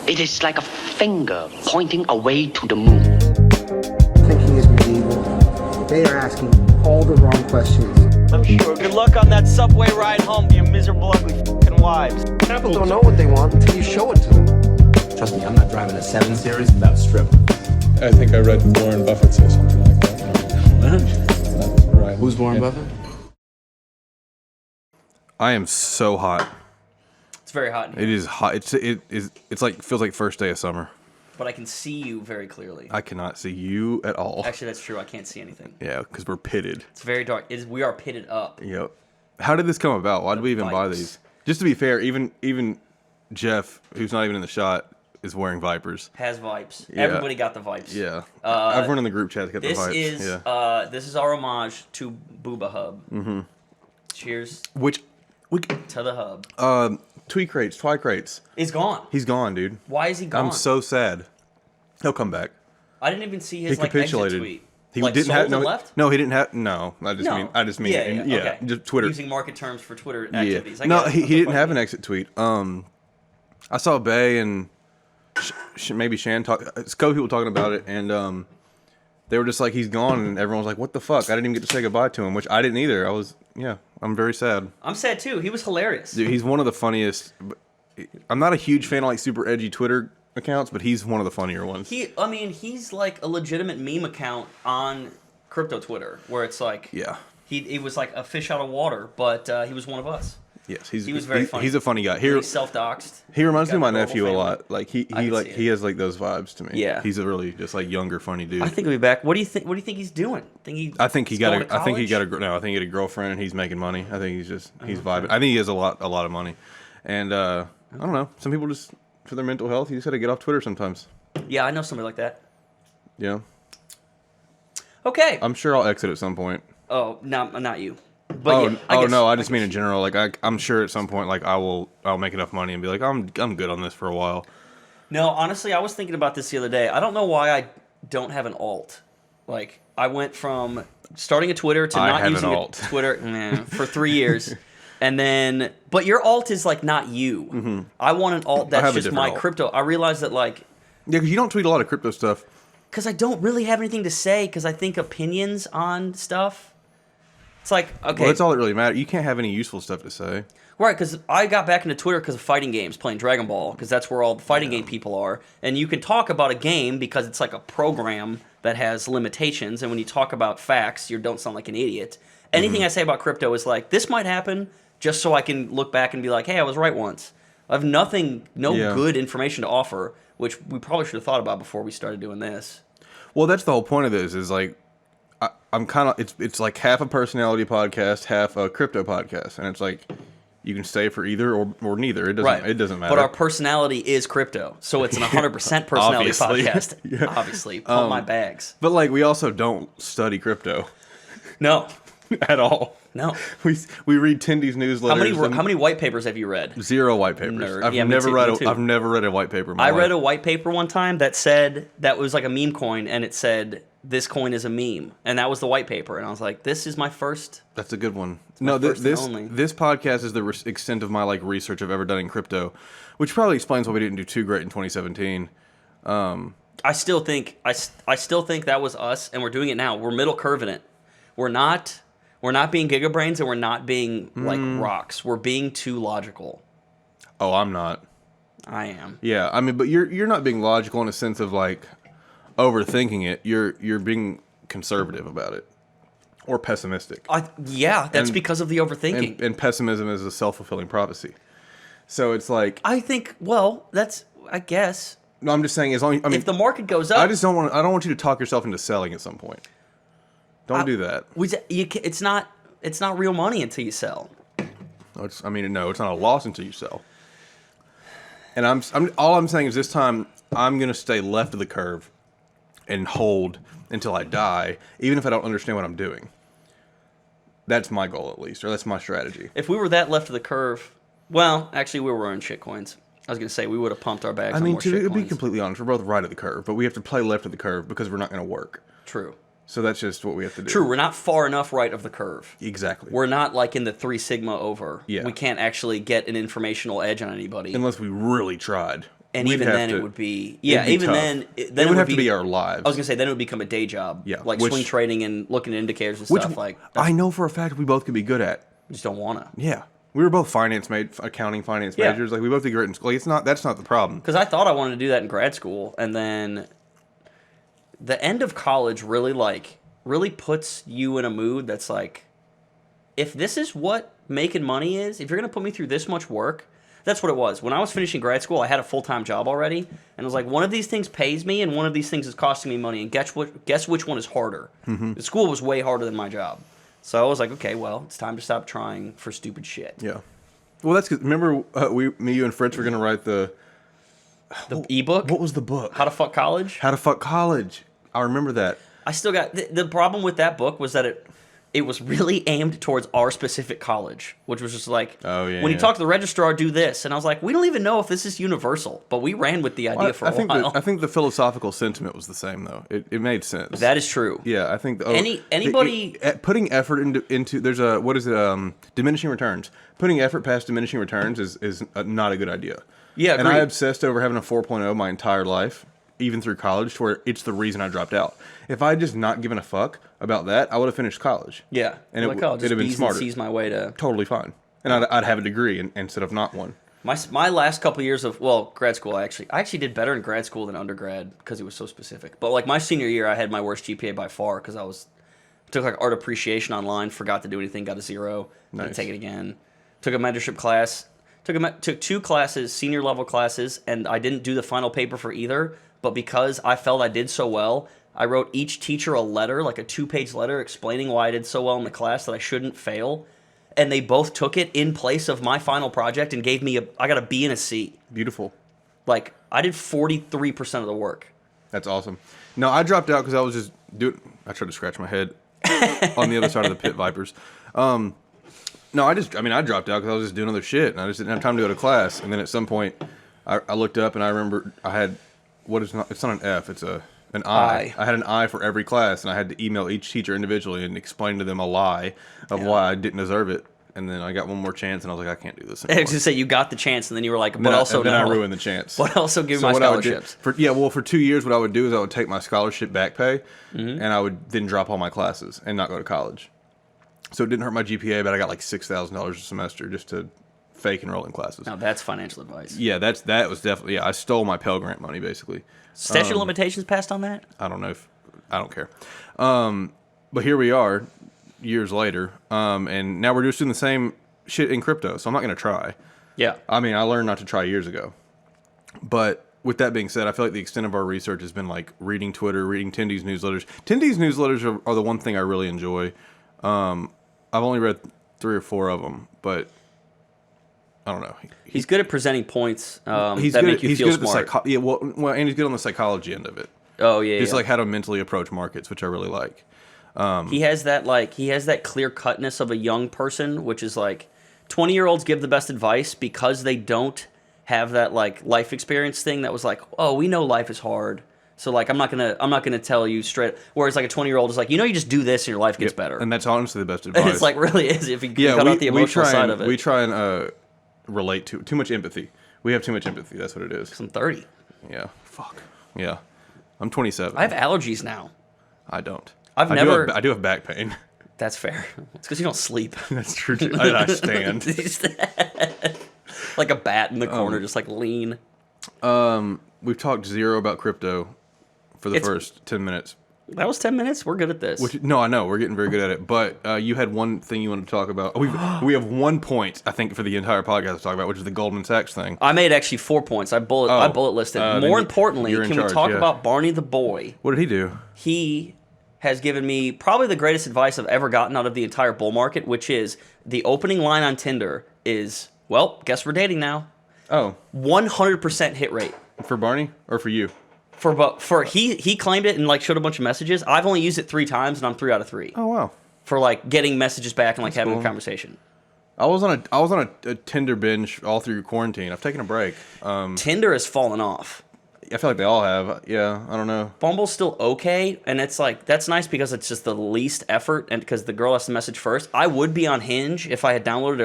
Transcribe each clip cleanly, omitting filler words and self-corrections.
It is like a finger pointing away to the moon. Thinking is medieval. They are asking all the wrong questions. I'm sure. Good luck on that subway ride home, you miserable, ugly f***ing wives. People don't know what they want until you show it to them. Trust me, I'm not driving a 7 Series without strippers. I think I read Warren Buffett say something like that. What? Right. Who's Warren Buffett? I am so hot. It's very hot in here. It is hot. It's like feels like first day of summer. But I can see you very clearly. I cannot see you at all. Actually, that's true. I can't see anything. Yeah, because we're pitted. It's very dark. We are pitted up. Yep. How did this come about? Why did we even buy these? Just to be fair, even Jeff, who's not even in the shot, is wearing Vipers. Has Vipes. Yeah. Everybody got the Vipes. Yeah. Everyone in the group chat's got the Vipes. This is our homage to Booba Hub. Mm-hmm. Cheers. To the hub. Twi crates. He's gone. He's gone, dude. Why is he gone? I'm so sad. He'll come back. I didn't even see his He capitulated. exit tweet. He like, didn't have no. left? No, he didn't have. No, I just mean. Yeah. Okay. Just Twitter. Using market terms for Twitter activities. Yeah. No, he didn't have an exit tweet. I saw Bay and maybe Shan talk. It's a couple people talking about it, and they were just like, he's gone, and everyone was like, what the fuck? I didn't even get to say goodbye to him, which I didn't either. I'm very sad. I'm sad too. He was hilarious. Dude, he's one of the funniest. I'm not a huge fan of like super edgy Twitter accounts, but he's one of the funnier ones. He's like a legitimate meme account on crypto Twitter, where it's like, he was like a fish out of water, but he was one of us. Yes, he was very funny. He's a funny guy. He's self-doxed. He reminds me of my nephew a lot. Like he has like those vibes to me. Yeah, he's a really just like younger, funny dude. I think he'll be back. What do you think? What do you think he's doing? I think he got a girlfriend and he's making money. I think he's vibing. I think he has a lot of money, and I don't know. Some people just for their mental health, you just got to get off Twitter sometimes. Yeah, I know somebody like that. Yeah. Okay. I'm sure I'll exit at some point. Oh, not you. But no, I just mean in general. Like I'm sure at some point, like I'll make enough money and be like, I'm good on this for a while. No, honestly, I was thinking about this the other day. I don't know why I don't have an alt. Like I went from starting a Twitter to not using a Twitter for 3 years, and then but your alt is like not you. Mm-hmm. I want an alt that's just my crypto. I realized that like because you don't tweet a lot of crypto stuff. Because I don't really have anything to say. Because I think opinions on stuff. It's like, okay. Well, that's all that really matters. You can't have any useful stuff to say. Right, because I got back into Twitter because of fighting games, playing Dragon Ball, because that's where all the fighting game people are. And you can talk about a game because it's like a program that has limitations. And when you talk about facts, you don't sound like an idiot. Anything I say about crypto is like, this might happen just so I can look back and be like, hey, I was right once. I have no good information to offer, which we probably should have thought about before we started doing this. Well, that's the whole point of this is like, I'm kind of it's like half a personality podcast, half a crypto podcast, and it's like you can stay for either or neither. It doesn't matter. But our personality is crypto, so it's an 100% personality podcast. Yeah. Obviously, pump my bags. But like we also don't study crypto. No, at all. No. We read Tindy's newsletters. How many white papers have you read? 0 white papers. Nerd. I've never read a white paper. I read a white paper one time that said that was like a meme coin, and it said this coin is a meme, and that was the white paper, and I was like, this is my first. That's a good one. No, this podcast is the extent of my like research I've ever done in crypto, which probably explains why we didn't do too great in 2017. I still think that was us, and we're doing it now. We're middle curving it. We're not being gigabrains, and we're not being like rocks. We're being too logical. Oh, I'm not. I am. Yeah, I mean, but you're not being logical in a sense of like overthinking it. You're being conservative about it, or pessimistic. That's because of the overthinking. And pessimism is a self-fulfilling prophecy. So it's like I think. Well, I guess. No, I'm just saying as long. I mean, if the market goes up, I don't want you to talk yourself into selling at some point. Don't do that. It's not real money until you sell. It's not a loss until you sell. And all I'm saying is this time I'm gonna stay left of the curve and hold until I die, even if I don't understand what I'm doing. That's my goal, at least, or that's my strategy. If we were that left of the curve, well, actually, we were in shitcoins. I was gonna say we would have pumped our bags. I mean, to be completely honest, we're both right of the curve, but we have to play left of the curve because we're not gonna work. True. So that's just what we have to do. True, we're not far enough right of the curve. Exactly. We're not like in the 3 sigma over. Yeah. We can't actually get an informational edge on anybody. Unless we really tried. And we'd even have then, to- it would be it'd be even tough. then. It would have to be our lives. I was gonna say then it would become a day job. Yeah, like which- swing trading and looking at indicators and which stuff. Like I know for a fact we both could be good at. you just don't wanna. Yeah, we were both accounting finance Yeah. majors. Like we both did great in school. Like, that's not the problem. Because I thought I wanted to do that in grad school, and then the end of college really puts you in a mood that's like, if this is what making money is, if you're gonna put me through this much work, that's what it was. When I was finishing grad school, I had a full-time job already, and it was like, one of these things pays me, and one of these things is costing me money, and guess which one is harder? The school was way harder than my job. So I was like, okay, well, it's time to stop trying for stupid shit. Yeah. Well, that's good. Remember, me, you, and Fritz were gonna write the ebook? What was the book? How to Fuck College? How to Fuck College. I remember that. I still got the problem with that book was that it was really aimed towards our specific college, which was just like, Oh, yeah, when you yeah. talk to the registrar, do this, and I was like, we don't even know if this is universal, but we ran with the idea for a while. I think the philosophical sentiment was the same though. It made sense. That is true. Yeah, I think Anybody- putting effort into there's a what is it diminishing returns. Putting effort past diminishing returns is not a good idea. Yeah, and I agreed. obsessed over having a 4.0 my entire life, even through college, to where it's the reason I dropped out. If I had just not given a fuck about that, I would have finished college. Yeah, and like, I'll just it'd have been B's smarter. and C's my way to. Totally fine, and I'd have a degree instead of not one. My last couple of years of grad school, I actually did better in grad school than undergrad because it was so specific. But like my senior year, I had my worst GPA by far because I took like art appreciation online, forgot to do anything, got a 0, didn't Nice. take it again. Took a mentorship class, took 2 classes, senior level classes, and I didn't do the final paper for either. But because I felt I did so well, I wrote each teacher a letter, like a 2-page letter, explaining why I did so well in the class that I shouldn't fail. And they both took it in place of my final project and gave me I got a B and a C. Beautiful. Like, I did 43% of the work. That's awesome. No, I dropped out because I was just I tried to scratch my head on the other side of the pit vipers. No, I dropped out because I was just doing other shit, and I just didn't have time to go to class. And then at some point, I looked up and I remember I had it's not an F, it's an I. I had an I for every class, and I had to email each teacher individually and explain to them a lie of why I didn't deserve it. And then I got one more chance, and I was like, I can't do this I anymore. was going to say, you got the chance, and then you were like, but Then also I no. ruined the chance. But also give me So my what I would do- scholarships. for 2 years, what I would do is I would take my scholarship back pay, and I would then drop all my classes and not go to college. So it didn't hurt my GPA, but I got like $6,000 a semester just to fake enroll in classes. Now, that's financial advice. Yeah, that was definitely, I stole my Pell Grant money, basically. Statute of limitations passed on that? I don't know I don't care. But here we are, years later, and now we're just doing the same shit in crypto, so I'm not going to try. Yeah. I mean, I learned not to try years ago. But with that being said, I feel like the extent of our research has been like reading Twitter, reading Tindy's newsletters. Tindy's newsletters are the one thing I really enjoy. I've only read 3 or 4 of them, but I don't know. He's good at presenting points that He's make you feel good smart. at the and he's good on the psychology end of it. Oh, yeah, Just yeah. like how to mentally approach markets, which I really like. He has that clear cutness of a young person, which is like 20-year-olds give the best advice because they don't have that like life experience thing that was like, oh, we know life is hard, so like I'm not gonna tell you straight. Whereas like a 20-year-old is like, you just do this and your life gets better. And that's honestly the best advice. And it's like really is if you cut out the emotional side of it. We try and relate to too much empathy. We have too much empathy. That's what it is. I'm 30. Yeah. Fuck. Yeah. I'm 27. I have allergies now. I don't. I've I never. I do have back pain. That's fair. It's because you don't sleep. That's true. Too. I stand. Like a bat in the corner, just like lean. We've talked zero about crypto for the first 10 minutes. That was 10 minutes. We're good at this. No, I know. We're getting very good at it. But you had one thing you wanted to talk about. We have 1 point, I think, for the entire podcast to talk about, which is the Goldman Sachs thing. I made actually 4 points. I bullet listed. More importantly, you're in can we charge, talk yeah. about Barney the boy? What did he do? He has given me probably the greatest advice I've ever gotten out of the entire bull market, which is the opening line on Tinder is, well, guess we're dating now. Oh. 100% hit rate. For Barney or for you? For he claimed it and like showed a bunch of messages. I've only used it 3 times and I'm 3 out of 3. Oh, wow. For like getting messages back and like having cool. a conversation. I was on a Tinder binge all through quarantine. I've taken a break. Tinder has fallen off. I feel like they all have. Yeah, I don't know. Bumble's still okay, and it's like that's nice because it's just the least effort, and because the girl has to message first. I would be on Hinge if I had downloaded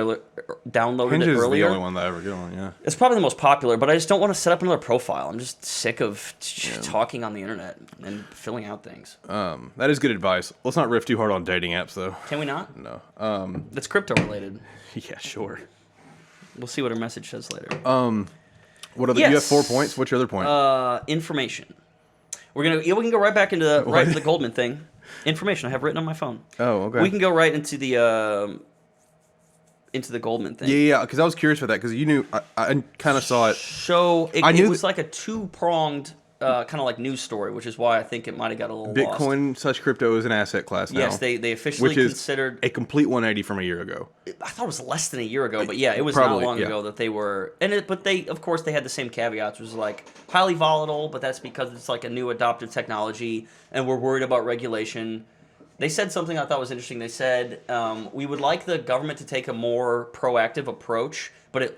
Hinge it is earlier. the only one that I ever get on. Yeah, It's probably the most popular, but I just don't want to set up another profile. I'm just sick of talking on the internet and filling out things. that is good advice. Let's not riff too hard on dating apps, though. Can we not? No. That's crypto related. Yeah, sure. We'll see what her message says later. What other? Yes. You have 4 points. What's your other point? Information. We can go right back into the Goldman thing. Information I have written on my phone. Oh, okay. We can go right into the Goldman thing. Yeah, because I was curious about that because you knew I kind of saw it. So it I knew was like a two-pronged kind of like news story, which is why I think it might have got a little lost. Bitcoin such crypto is an asset class now. Yes, they officially which is considered a complete 180 from a year ago. I thought it was less than a year ago, but yeah, it was Probably, not long yeah. ago that they were. But they, of course, they had the same caveats, which was like highly volatile, but that's because it's like a new adopted technology, and we're worried about regulation. They said something I thought was interesting. They said we would like the government to take a more proactive approach, but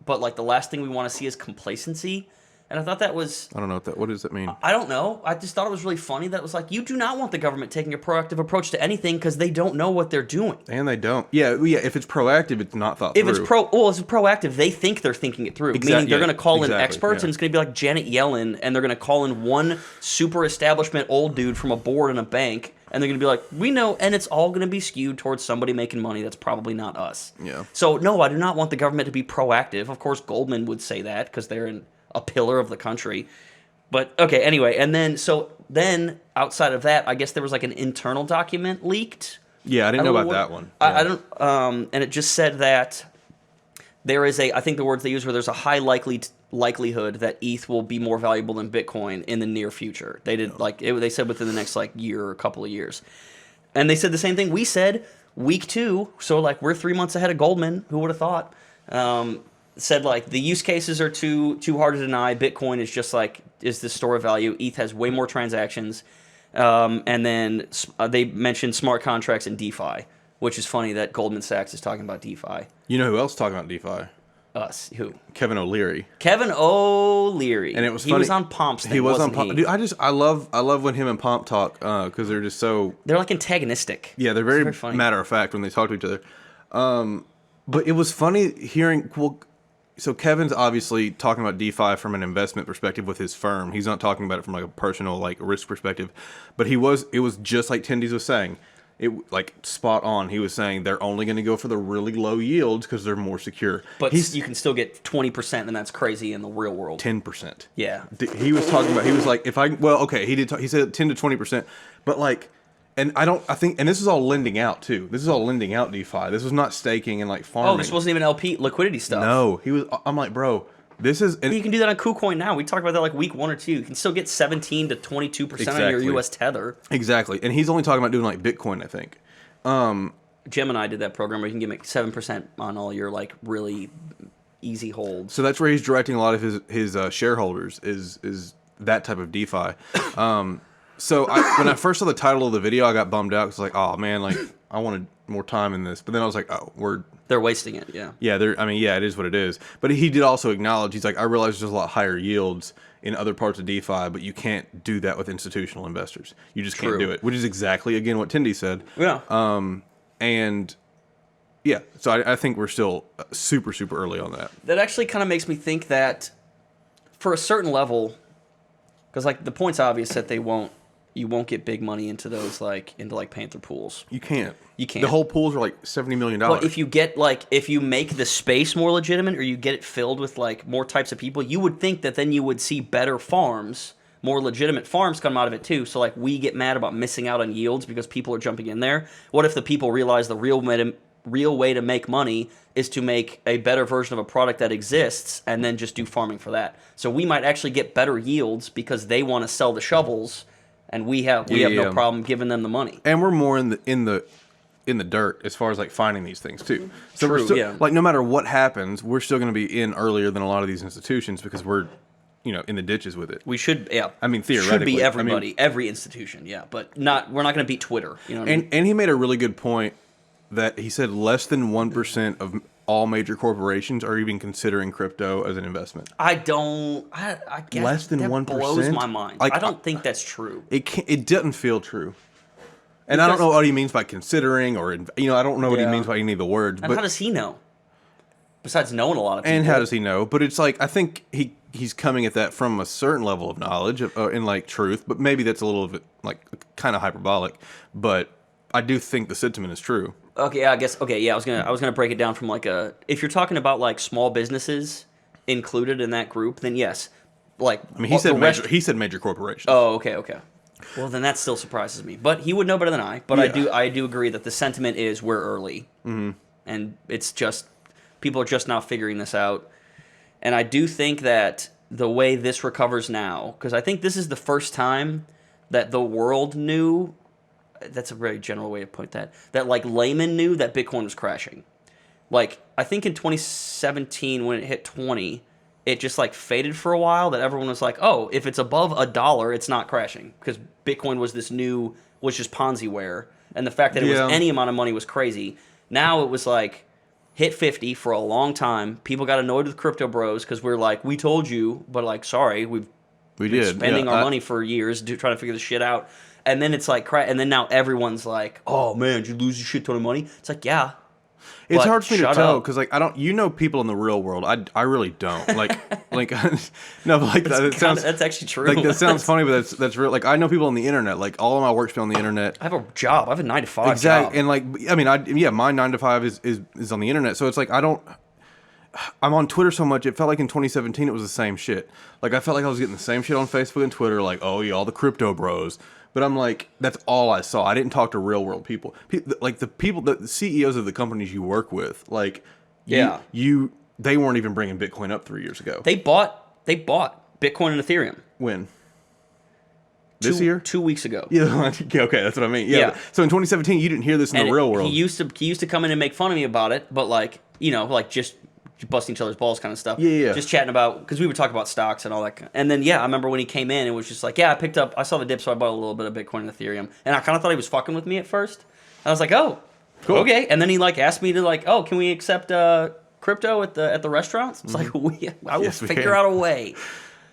like the last thing we want to see is complacency. And I thought that was... I don't know what does that mean? I don't know. I just thought it was really funny that it was like, you do not want the government taking a proactive approach to anything because they don't know what they're doing. And they don't. Yeah. If it's proactive, it's not thought through. If it's proactive, they think they're thinking it through. Meaning they're going to call in experts, and it's going to be like Janet Yellen, and they're going to call in one super establishment old dude from a board in a bank, and they're going to be like, we know, and it's all going to be skewed towards somebody making money that's probably not us. Yeah. So, no, I do not want the government to be proactive. Of course, Goldman would say that because they're a pillar of the country. But, okay, anyway, and then outside of that, I guess there was like an internal document leaked. Yeah, I didn't know about that one. I don't, and it just said that there is I think the words they use were there's a high likelihood that ETH will be more valuable than Bitcoin in the near future. They did they said within the next like year or a couple of years. And they said the same thing we said week 2. So like we're 3 months ahead of Goldman. Who would have thought? Said like the use cases are too hard to deny. Bitcoin is just like is the store of value. ETH has way more transactions, and then they mentioned smart contracts and DeFi, which is funny that Goldman Sachs is talking about DeFi. You know who else is talking about DeFi? Us who? Kevin O'Leary. Kevin O'Leary. And it was he funny. was on Pomp's thing. He was on Pomp. Pomp. Dude, I love when him and Pomp talk because they're just so. They're like antagonistic. Yeah, they're very funny. matter of fact when they talk to each other. But it was funny hearing. Well, so Kevin's obviously talking about DeFi from an investment perspective with his firm. He's not talking about it from like a personal like risk perspective. But it was just like Tendies was saying. It like spot on. He was saying they're only going to go for the really low yields because they're more secure. But you can still get 20%, and that's crazy in the real world. 10%. Yeah. He was talking about. He was like, if I he did. He said 10 to 20%, but like. And I think, and this is all lending out too. This is all lending out DeFi. This was not staking and like farming. Oh, this wasn't even LP liquidity stuff. No, he was. I'm like, bro, this is. And you can do that on KuCoin now. We talked about that like week 1 or 2. You can still get 17 to 22% on your US Tether. Exactly, and he's only talking about doing like Bitcoin, I think. Gemini did that program where you can get 7% on all your like really easy holds. So that's where he's directing a lot of his shareholders is that type of DeFi. So when I first saw the title of the video, I got bummed out because like, oh man, like I wanted more time in this. But then I was like, oh, they're wasting it. Yeah. Yeah. It is what it is. But he did also acknowledge he's like, I realize there's a lot higher yields in other parts of DeFi, but you can't do that with institutional investors. You just can't do it. Which is exactly again what Tindy said. Yeah. And yeah, so I think we're still super early on that. That actually kind of makes me think that for a certain level, because like the point's obvious that you won't get big money into those into Panther Pools. You can't. The whole pools are like $70 million. But if you make the space more legitimate, or you get it filled with like more types of people, you would think that then you would see better farms, more legitimate farms come out of it too. So like we get mad about missing out on yields because people are jumping in there. What if the people realize the real way to make money is to make a better version of a product that exists and then just do farming for that? So we might actually get better yields because they want to sell the shovels. And we have no problem giving them the money. And we're more in the dirt as far as like finding these things too. So True, we're still, like no matter what happens, we're still going to be in earlier than a lot of these institutions because we're in the ditches with it. We should, yeah. I mean, theoretically, should be everybody, every institution, yeah. But we're not going to beat Twitter. You know what I mean? And he made a really good point that he said less than 1% all major corporations are even considering crypto as an investment. I guess Less than that 1%? blows my mind. Like, I don't think that's true. It doesn't feel true. And I don't know what he means by considering, or I don't know what he means by any of the words. And but how does he know? Besides knowing a lot of people. And how does he know? But it's like, I think he's coming at that from a certain level of knowledge and like truth, but maybe that's a little bit like kind of hyperbolic. But I do think the sentiment is true. Okay, yeah, I guess. Okay, yeah, I was gonna break it down from like if you're talking about like small businesses included in that group, then yes, like I mean, he said major corporations. Oh, okay. Well, then that still surprises me. But he would know better than I. But I do agree that the sentiment is we're early, and it's just people are just now figuring this out. And I do think that the way this recovers now, because I think this is the first time that the world knew. That's a very general way to put that. That like laymen knew that Bitcoin was crashing. Like I think in 2017 when it hit 20, it just like faded for a while. That everyone was like, oh, if it's above $1, it's not crashing because Bitcoin was just Ponzi-ware, and the fact that it was any amount of money was crazy. Now it was like hit 50 for a long time. People got annoyed with crypto bros because we're like, we told you, but like, sorry, we did spending our money for years trying to figure this shit out. And then it's like, and then now everyone's like, "Oh man, did you lose a shit ton of money?" It's like, yeah. It's hard for me to tell because, like, I don't. People in the real world. I really don't. Like, no, but like that sounds. That's actually true. Like that sounds funny, but that's real. Like I know people on the internet. Like all of my work's been on the internet. I have a job. I have a 9 to 5 exactly. job. And like, I mean, my 9 to 5 is on the internet. So it's like I'm on Twitter so much. It felt like in 2017 it was the same shit. Like I felt like I was getting the same shit on Facebook and Twitter. Like, oh yeah, all the crypto bros. But I'm like, that's all I saw. I didn't talk to real world people. Like the CEOs of the companies you work with. Like, they weren't even bringing Bitcoin up 3 years ago. They bought Bitcoin and Ethereum. When? This year? 2 weeks ago. Yeah. Okay, that's what I mean. Yeah. So in 2017, you didn't hear this in the real world. He used to come in and make fun of me about it, but like just busting each other's balls kind of stuff. Yeah. Just chatting about, because we would talk about stocks and all that. And then, I remember when he came in, it was just like, I saw the dip, so I bought a little bit of Bitcoin and Ethereum. And I kind of thought he was fucking with me at first. And I was like, oh, cool. Okay. And then he like asked me to like, oh, can we accept crypto at the restaurants? It's like, I will figure out a way.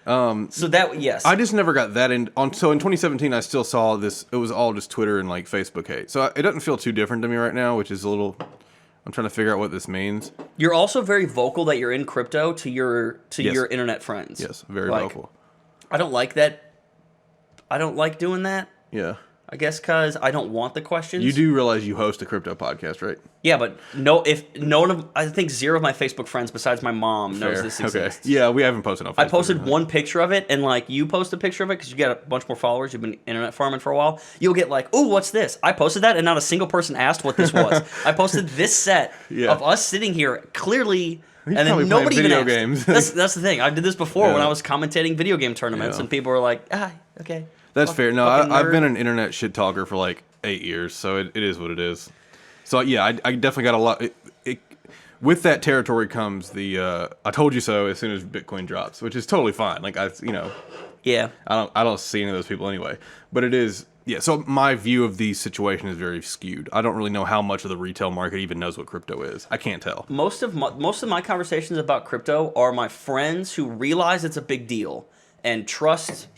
So that, yes. I just never got that in. So in 2017, I still saw this. It was all just Twitter and like Facebook hate. So it doesn't feel too different to me right now, which is a little... I'm trying to figure out what this means. You're also very vocal that you're in crypto to your internet friends. Yes, very vocal. I don't like that. I don't like doing that. Yeah. I guess because I don't want the questions. You do realize you host a crypto podcast, right? Yeah, but I think 0 of my Facebook friends besides my mom knows this exists. Yeah, we haven't posted on Facebook. I posted one picture of it, and like you post a picture of it because you got a bunch more followers. You've been internet farming for a while. You'll get like, "Oh, what's this?" I posted that, and not a single person asked what this was. I posted this set of us sitting here clearly. And then nobody even asked. Games. That's the thing. I did this before when I was commentating video game tournaments, and people were like, okay. That's fair. No, I've been an internet shit talker for like 8 years, so it is what it is. So yeah, I definitely got a lot. With that territory comes the I told you so as soon as Bitcoin drops, which is totally fine. Like I don't see any of those people anyway. But it is So my view of the situation is very skewed. I don't really know how much of the retail market even knows what crypto is. I can't tell. Most of my conversations about crypto are my friends who realize it's a big deal and trust.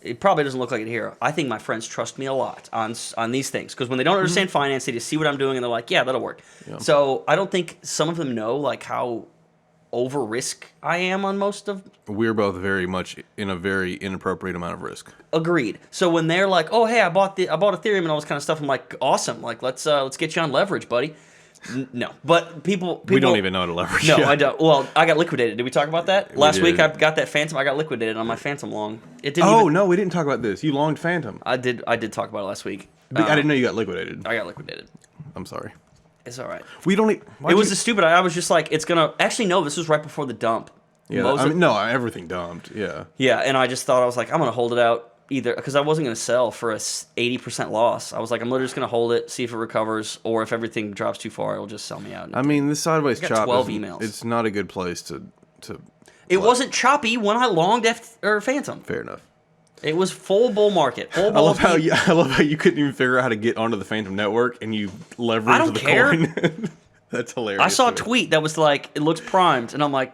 It probably doesn't look like it here. I think my friends trust me a lot on these things because when they don't understand finance, they just see what I'm doing and they're like, "Yeah, that'll work." Yeah. So I don't think some of them know like how over risk I am on most of. We're both very much in a very inappropriate amount of risk. Agreed. So when they're like, "Oh, hey, I bought Ethereum and all this kind of stuff," I'm like, "Awesome! Like let's get you on leverage, buddy." No, but people we don't even know how to leverage. No, I don't. Well, I got liquidated. Did we talk about that last week? I got that Phantom. I got liquidated on my Phantom long. It didn't. No, we didn't talk about this. You longed Phantom. I did talk about it last week. But I didn't know you got liquidated. I got liquidated. I'm sorry. It's all right. We don't. It was stupid. I was just like, it's gonna. Actually, no. This was right before the dump. Yeah. Everything dumped. Yeah. Yeah, and I just thought I was like, I'm gonna hold it out. Either because I wasn't going to sell for a 80% loss. I was like, I'm literally just going to hold it, see if it recovers, or if everything drops too far, it'll just sell me out. I mean, this sideways chop. 12 emails. It's not a good place to. It wasn't choppy when I longed Phantom. Fair enough. It was full bull market. I love how you couldn't even figure out how to get onto the Phantom network, and you leveraged the coin. That's hilarious. I saw a to me. tweet that was like, it looks primed, and I'm like,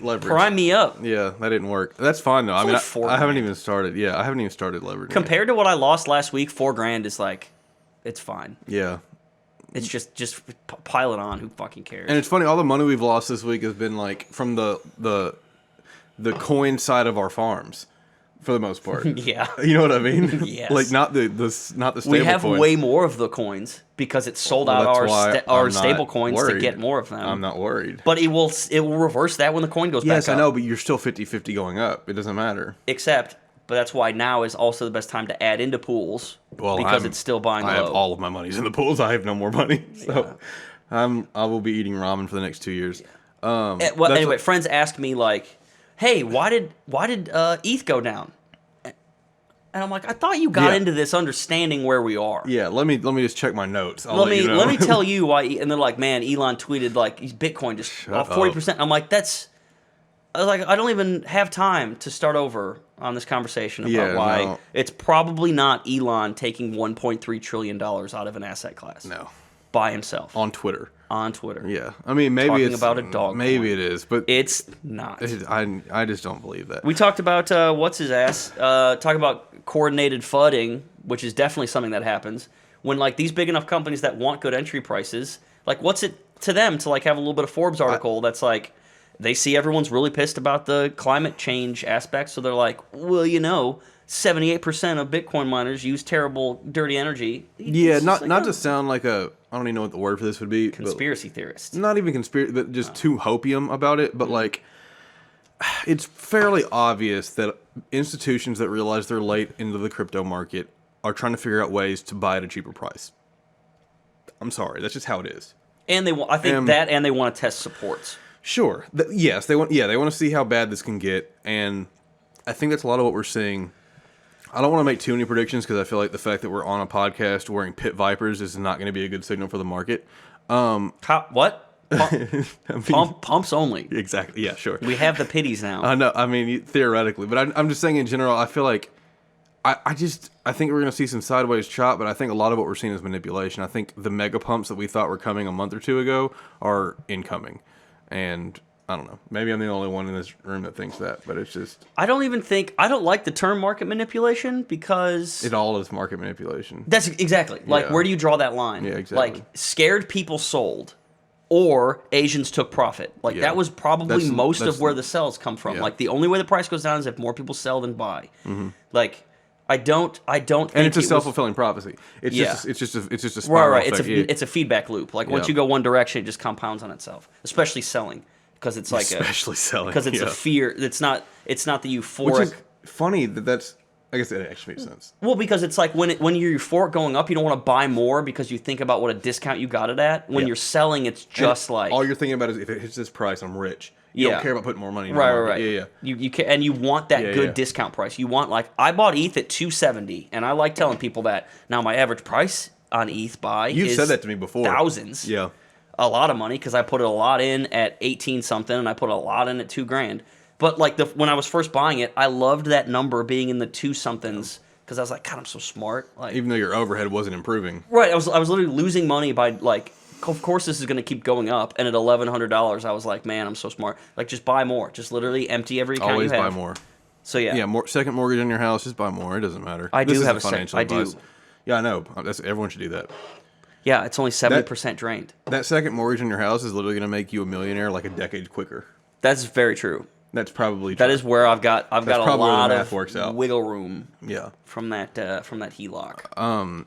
Leverage. prime me up. Yeah, that didn't work. That's fine though. I mean, only $4 I haven't grand. even started. Yeah, I haven't even started leveraging. Compared to what I lost last week, $4,000 is like, it's fine. Yeah. It's just pile it on. Who fucking cares? And it's funny, all the money we've lost this week has been like from the coin side of our farms, for the most part. Yeah. You know what I mean? Yes. Like not the stable We have coins. way more of the coins because it sold Well, out that's why our I'm not stable coins to worried. get more of them. I'm not worried. But it will reverse that when the coin goes back Yes, up. I know, but you're still 50-50 going up. It doesn't matter. But that's why now is also the best time to add into pools Well, because it's still buying I low. have all of my monies in the pools. I have no more money, so I will be eating ramen for the next 2 years. Well, that's anyway, what- friends ask me like, "Hey, why did ETH go down?" And I'm like, "I thought you got Yeah. into this understanding where we are." Yeah, let me just check my notes. I'll Let you know. me tell you why. And they're like, "Man, Elon tweeted like Bitcoin just off 40%." I'm like, I was like, I don't even have time to start over on this conversation about Yeah, why no. it's probably not Elon taking $1.3 trillion out of an asset class. No, By himself on Twitter. on Twitter. Yeah, I mean maybe Talking it's about a dog Maybe coin. it is, but It's not. I just don't believe that. We talked about what's his ass. Talk about coordinated FUDing, which is definitely something that happens when like these big enough companies that want good entry prices. Like, what's it to them to like have a little bit of Forbes article that's like they see everyone's really pissed about the climate change aspect, so they're like, well, 78% of Bitcoin miners use terrible, dirty energy. Yeah, It's not like not a to sound like a I don't even know what the word for this would be. but conspiracy theorist. not even conspiracy, but just too hopium about it. But like, it's fairly obvious that institutions that realize they're late into the crypto market are trying to figure out ways to buy at a cheaper price. I'm sorry, that's just how it is. And they want, I think that, and they want to test supports. Sure. Yes, they want. Yeah, they want to see how bad this can get, and I think that's a lot of what we're seeing. I don't want to make too many predictions because I feel like the fact that we're on a podcast wearing pit vipers is not going to be a good signal for the market. What? Pumps only. Exactly. Yeah. Sure. We have the pitties now. I know. I mean, theoretically, but I'm just saying in general. I feel like I think we're going to see some sideways chop, but I think a lot of what we're seeing is manipulation. I think the mega pumps that we thought were coming a month or two ago are incoming, and I don't know. Maybe I'm the only one in this room that thinks that, but it's just I don't like the term market manipulation because it all is market manipulation. that's exactly like Yeah. where do you draw that line? Yeah, exactly. Like scared people sold, or Asians took profit. Like Yeah. that was probably That's- most that's- of where the sells come from. yeah. Like the only way the price goes down is if more people sell than buy. Like I don't think And it's a it was- self-fulfilling prophecy. It's Yeah. just it's just a Right, spiral right. effect. Yeah. It's a feedback loop. Like once Yeah. you go one direction, it just compounds on itself. Especially selling, because it's like Especially selling, because it's yeah. a fear. It's not the euphoric. Which is funny that's. I guess it actually makes sense. Well, because it's like when you're euphoric going up, you don't want to buy more because you think about what a discount you got it at. When Yeah. you're selling, it's just like all you're thinking about is if it hits this price, I'm rich. You don't care about putting more money in the right, market. right. Yeah, yeah. You can, and you want that Yeah, good yeah. discount price. You want like I bought ETH at $270, and I like telling people that. Now my average price on ETH buy You've is said that to me before. thousands. Yeah. A lot of money because I put a lot in at 18 something, and I put a lot in at $2,000. But like when I was first buying it, I loved that number being in the two somethings because I was like, God, I'm so smart. Like Even though your overhead wasn't improving. right, I was literally losing money by like. Of course, this is going to keep going up, and at $1,100, I was like, "Man, I'm so smart! Like, just buy more. Just literally empty every account Always you have." buy more. So yeah, Yeah, second mortgage on your house, just buy more. It doesn't matter. I do This have isn't a financial I do. advice. Yeah, I know. Everyone should do that. Yeah, it's only 70% drained. That second mortgage on your house is literally going to make you a millionaire like a decade quicker. That's very true. That's probably true. That is where I've got a probably where the lot math of works out. wiggle room Yeah. from that HELOC.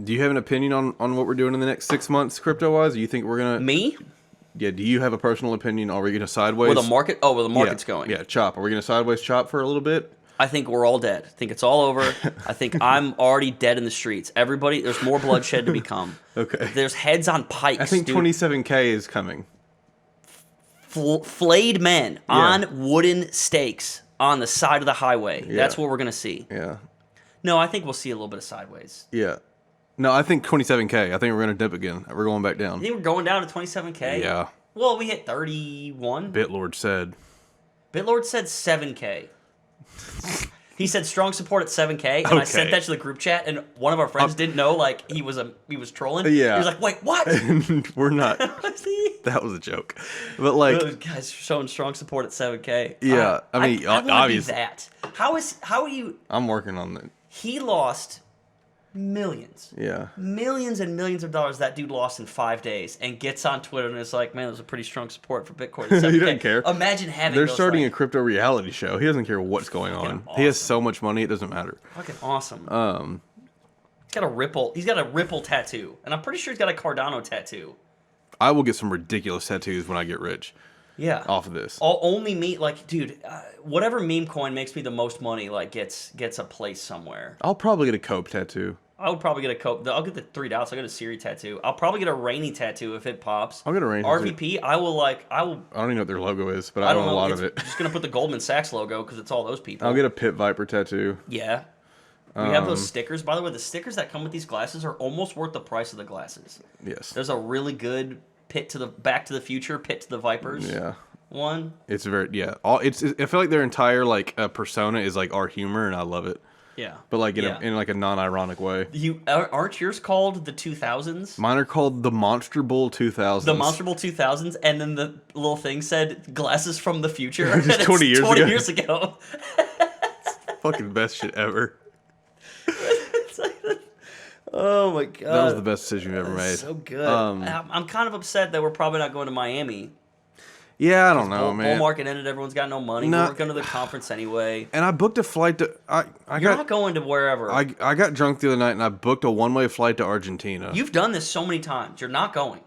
Do you have an opinion on what we're doing in the next 6 months, crypto wise? Do you think we're gonna? Me? Yeah. Do you have a personal opinion? Are we gonna sideways? Where the market? Oh, where the market's yeah, going? Yeah, chop. Are we gonna sideways chop for a little bit? I think we're all dead. I think it's all over. I think I'm already dead in the streets. Everybody, there's more bloodshed to become. Okay. There's heads on pikes. I think dude. 27K is coming. Flayed men on wooden stakes on the side of the highway. Yeah. That's what we're gonna see. Yeah. No, I think we'll see a little bit of sideways. Yeah. No, I think 27K. I think we're gonna dip again. We're going back down. You think we're going down to 27K? Yeah. Well, we hit 31. Bitlord said. Bitlord said 7K. He said strong support at 7K, and I sent that to the group chat, and one of our friends didn't know, like, he was trolling. Yeah. He was like, wait, what? We're not. That was a joke. But, like... Those guys showing strong support at 7K. Yeah, I mean, obviously. That. How are you... I'm working on it. He lost millions. Yeah. Millions and millions of dollars that dude lost in 5 days, and gets on Twitter and is like, man, there's a pretty strong support for Bitcoin at 7K. He doesn't care. Imagine having They're those, starting like, a crypto reality show. He doesn't care what's going on. awesome. He has so much money, it doesn't matter. Fucking awesome. He's got a Ripple tattoo, and I'm pretty sure he's got a Cardano tattoo. I will get some ridiculous tattoos when I get rich. Yeah. Off of this. Only me, like, dude, whatever meme coin makes me the most money, like, gets a place somewhere. I'll probably get a Cope tattoo. I would probably get a Cope. I'll get the 3 dots. I'll get a Siri tattoo. I'll probably get a Rainy tattoo if it pops. I'll get a Rainy RVP, I will. I don't even know what their logo is, but I don't own a lot of it. it. I'm just going to put the Goldman Sachs logo because it's all those people. I'll get a Pit Viper tattoo. Yeah. We have those stickers. By the way, the stickers that come with these glasses are almost worth the price of the glasses. Yes. There's a really good Back to the Future, Pit to the Vipers. Yeah. One. It's very I feel like their entire like persona is like our humor, and I love it. Yeah. But like in like a non-ironic way. Aren't yours called the 2000s? Mine are called the Monster Bull 2000s. The Monster Bull 2000s, and then the little thing said glasses from the future. Just 20 years 20 ago. years ago. Fucking best shit ever. Oh my god. That was the best decision you've ever made. So good. I'm kind of upset that we're probably not going to Miami. Yeah, I don't know, man. Bull market ended. Everyone's got no money. No. We're going to the conference anyway. And I booked a flight to. You're not going to wherever. I got drunk the other night and I booked a one-way flight to Argentina. You've done this so many times. You're not going.